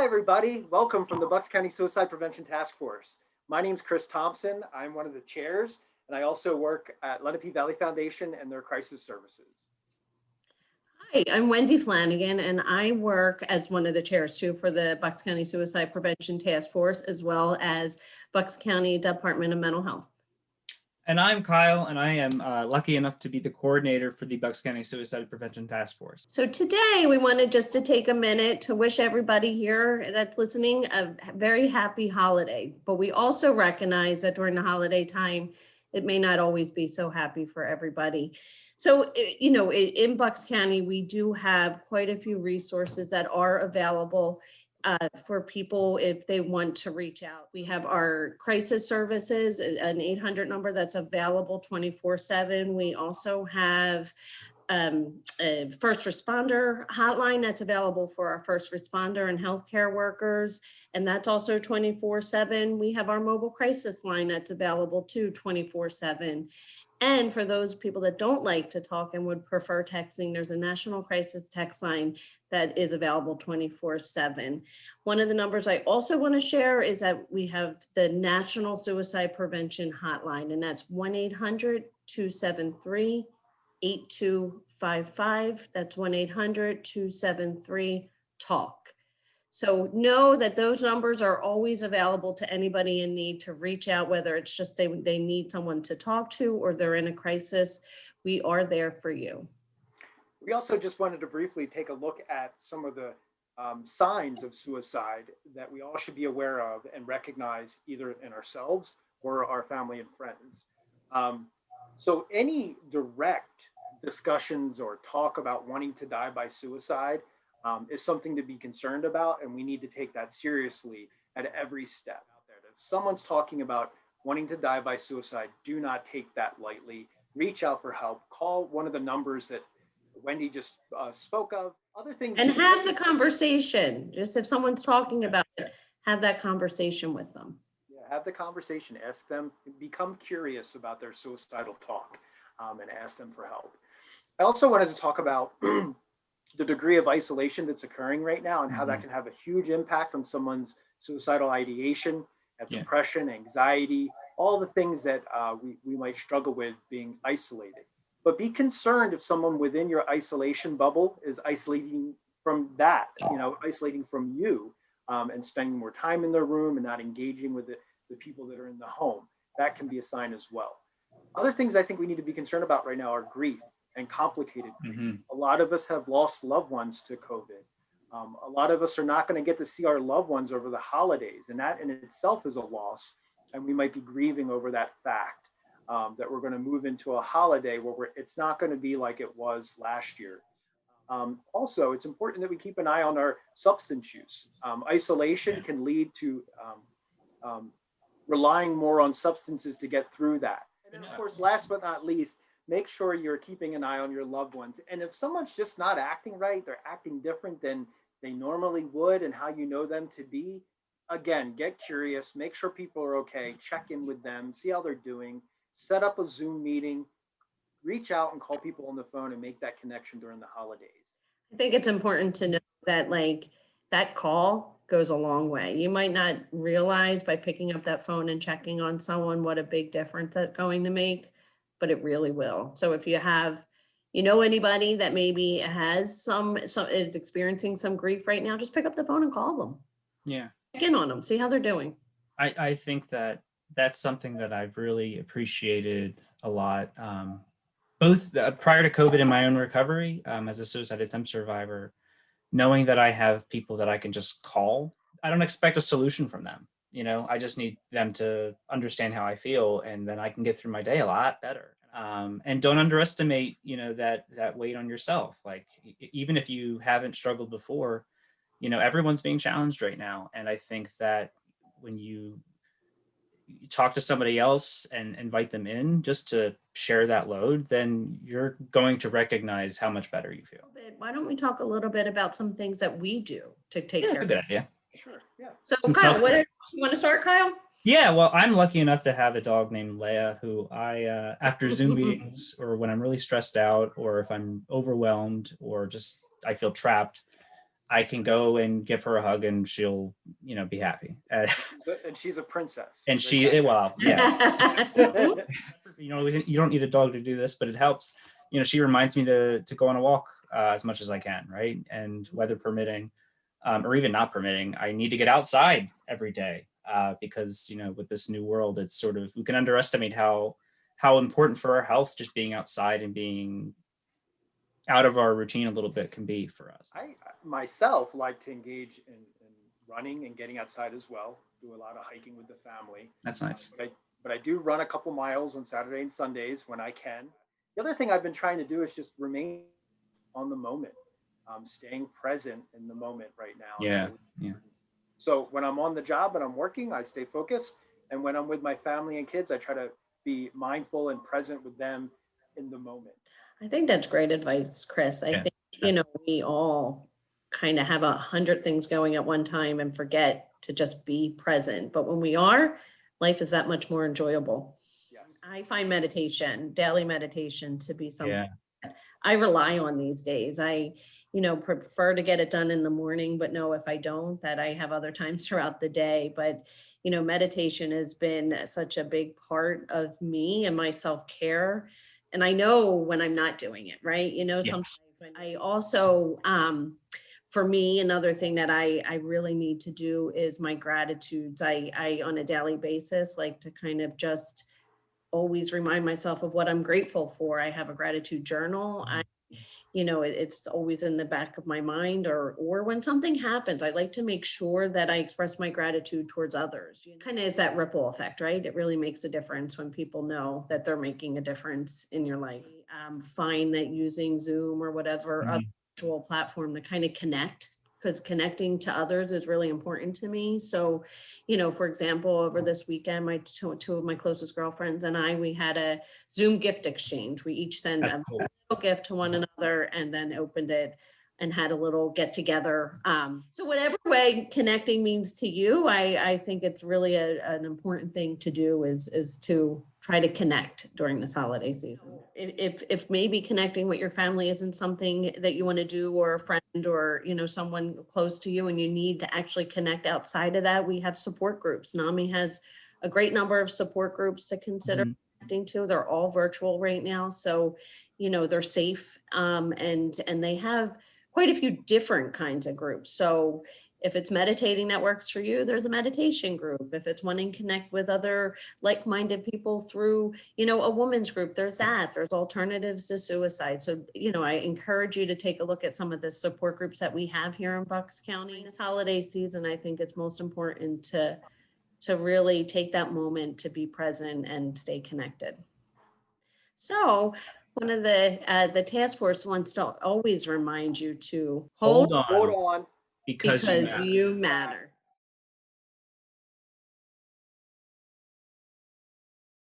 everybody. Welcome from the Bucks County Suicide Prevention Task Force. My name is Kris Thompson. I'm one of the chairs, and I also work at Lenape Valley Foundation and their crisis services. Hi, I'm Wendy Flanagan, and I work as one of the chairs too for the Bucks County Suicide Prevention Task Force, as well as Bucks County Department of Mental Health. And I'm Kyle, and I am lucky enough to be the coordinator for the Bucks County Suicide Prevention Task Force. So today we wanted just to take a minute to wish everybody here that's listening a very happy holiday. But we also recognize that during the holiday time, it may not always be so happy for everybody. So, in Bucks County, we do have quite a few resources that are available for people if they want to reach out. We have our crisis services, an 800 number that's available 24/7. We also have a first responder hotline that's available for our first responder and healthcare workers, and that's also 24/7. We have our mobile crisis line that's available too 24/7. And for those people that don't like to talk and would prefer texting, there's a national crisis text line that is available 24/7. One of the numbers I also want to share is that we have the National Suicide Prevention Hotline, and that's 1-800-273-8255. That's 1-800-273-TALK. So know that those numbers are always available to anybody in need to reach out, whether it's just they need someone to talk to or they're in a crisis. We are there for you. We also just wanted to briefly take a look at some of the signs of suicide that we all should be aware of and recognize either in ourselves or our family and friends. So any direct discussions or talk about wanting to die by suicide is something to be concerned about, and we need to take that seriously at every step out there. If someone's talking about wanting to die by suicide, do not take that lightly. Reach out for help. Call one of the numbers that Wendy just spoke of. Other things. And have the conversation. Just if someone's talking about it, have that conversation with them. Yeah, have the conversation. Ask them. Become curious about their suicidal talk, and ask them for help. I also wanted to talk about the degree of isolation that's occurring right now and how that can have a huge impact on someone's suicidal ideation, depression, anxiety, all the things that we might struggle with being isolated. But be concerned if someone within your isolation bubble is isolating from that, isolating from you and spending more time in their room and not engaging with the people that are in the home. That can be a sign as well. Other things I think we need to be concerned about right now are grief and complicated grief. A lot of us have lost loved ones to COVID. A lot of us are not going to get to see our loved ones over the holidays, and that in itself is a loss. And we might be grieving over that fact that we're going to move into a holiday where it's not going to be like it was last year. Also, it's important that we keep an eye on our substance use. Isolation can lead to relying more on substances to get through that. And of course, last but not least, make sure you're keeping an eye on your loved ones. And if someone's just not acting right, they're acting different than they normally would and how you know them to be, again, get curious, make sure people are okay, check in with them, see how they're doing, set up a Zoom meeting, reach out and call people on the phone and make that connection during the holidays. I think it's important to know that that call goes a long way. You might not realize by picking up that phone and checking on someone what a big difference that's going to make, but it really will. So if you have, anybody that maybe has is experiencing some grief right now, just pick up the phone and call them. Yeah. Check in on them, see how they're doing. I think that's something that I've really appreciated a lot, both prior to COVID in my own recovery as a suicide attempt survivor, knowing that I have people that I can just call. I don't expect a solution from them. I just need them to understand how I feel, and then I can get through my day a lot better. And don't underestimate, that weight on yourself. Like, even if you haven't struggled before, everyone's being challenged right now. And I think that when you talk to somebody else and invite them in just to share that load, then you're going to recognize how much better you feel. Why don't we talk a little bit about some things that we do to take care of it? Yeah. Sure. Yeah. So Kyle, you want to start, Kyle? Yeah, well, I'm lucky enough to have a dog named Leia, who I, after Zoom meetings or when I'm really stressed out or if I'm overwhelmed or just I feel trapped, I can go and give her a hug and she'll, be happy. And she's a princess. And well, yeah. You don't need a dog to do this, but it helps. She reminds me to go on a walk as much as I can, right? And weather permitting, or even not permitting, I need to get outside every day because, with this new world, it's sort of, we can underestimate how important for our health just being outside and being out of our routine a little bit can be for us. I myself like to engage in running and getting outside as well. Do a lot of hiking with the family. That's nice. But I do run a couple miles on Saturday and Sundays when I can. The other thing I've been trying to do is just remain on the moment, staying present in the moment right now. Yeah. So when I'm on the job and I'm working, I stay focused. And when I'm with my family and kids, I try to be mindful and present with them in the moment. I think that's great advice, Kris. I think, we all kind of have 100 things going at one time and forget to just be present. But when we are, life is that much more enjoyable. Yes. I find meditation, daily meditation, to be something Yeah. I rely on these days. I, prefer to get it done in the morning, but know if I don't, that I have other times throughout the day. But, meditation has been such a big part of me and my self-care. And I know when I'm not doing it, right? Sometimes I also, for me, another thing that I really need to do is my gratitudes. I on a daily basis, like to kind of just always remind myself of what I'm grateful for. I have a gratitude journal. It's always in the back of my mind, or when something happens, I like to make sure that I express my gratitude towards others. Kind of is that ripple effect, right? It really makes a difference when people know that they're making a difference in your life. Find that using Zoom or whatever other virtual platform to kind of connect, because connecting to others is really important to me. So, for example, over this weekend, my two of my closest girlfriends and we had a Zoom gift exchange. We each sent a little gift to one another and then opened it and had a little get together. So whatever way connecting means to you, I think it's really an important thing to do is to try to connect during this holiday season. If maybe connecting with your family isn't something that you want to do, or a friend, or someone close to you, and you need to actually connect outside of that, we have support groups. NAMI has a great number of support groups to consider connecting to. They're all virtual right now, so they're safe, and they have quite a few different kinds of groups. So if it's meditating that works for you, there's a meditation group. If it's wanting to connect with other like-minded people through, a women's group, there's that. There's alternatives to suicide. So, I encourage you to take a look at some of the support groups that we have here in Bucks County. This holiday season, I think it's most important to really take that moment to be present and stay connected. So one of the task force wants to always remind you to hold on. because you matter.